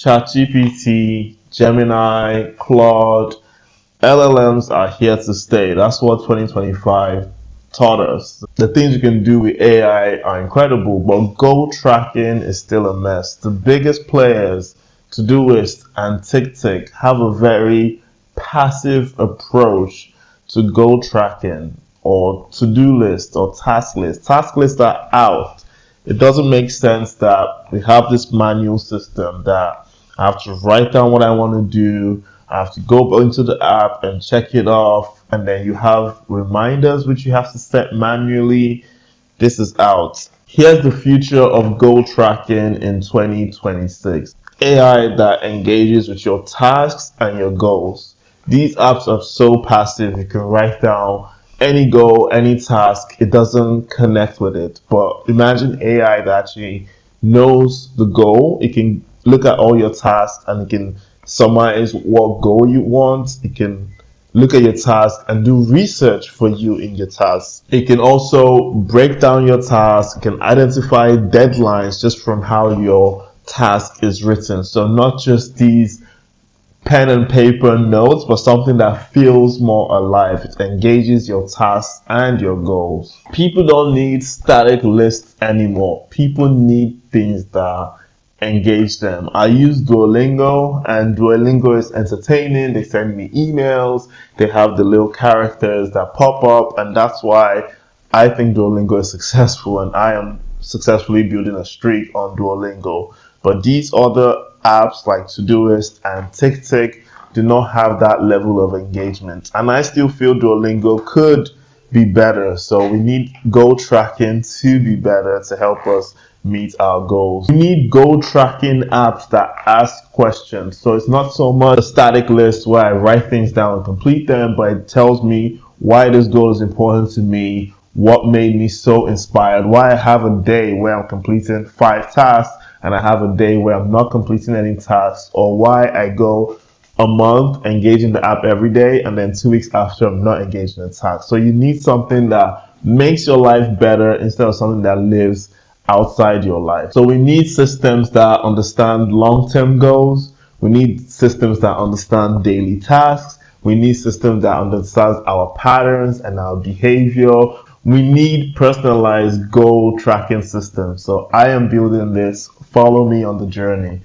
ChatGPT, Gemini, Claude, LLMs are here to stay. That's what 2025 taught us. The things you can do with AI are incredible, but goal tracking is still a mess. The biggest players, Todoist and TickTick, have a very passive approach to goal tracking or to-do list or task list. Task lists are out. It doesn't make sense that we have this manual system that I have to write down what I want to do. I have to go into the app and check it off, and then you have reminders which you have to set manually. This is out. Here's the future of goal tracking in 2026. AI that engages with your tasks and your goals. These apps are so passive. You can write down any goal, any task. It doesn't connect with it. But imagine AI that actually knows the goal. It can look at all your tasks and it can summarize what goal you want. It can look at your task and do research for you in your task. It can also break down your task. It can identify deadlines just from how your task is written. So not just these pen and paper notes, but something that feels more alive. It engages your tasks and your goals. People don't need static lists anymore. People need things that engage them. I use Duolingo, and Duolingo is entertaining. They send me emails. They have the little characters that pop up, and that's why I think Duolingo is successful, and I am successfully building a streak on Duolingo. But these other apps like Todoist and TickTick do not have that level of engagement, and I still feel Duolingo could be better. So we need goal tracking to be better to help us meet our goals. We need goal tracking apps that ask questions. So it's not so much a static list where I write things down and complete them, but it tells me why this goal is important to me, what made me so inspired, why I have a day where I'm completing 5 tasks and I have a day where I'm not completing any tasks, or why I go a month engaging the app every day and then 2 weeks after I'm not engaged in a task. So you need something that makes your life better instead of something that lives outside your life. So we need systems that understand long-term goals. We need systems that understand daily tasks. We need systems that understand our patterns and our behavior. We need personalized goal tracking systems. So I am building this. Follow me on the journey.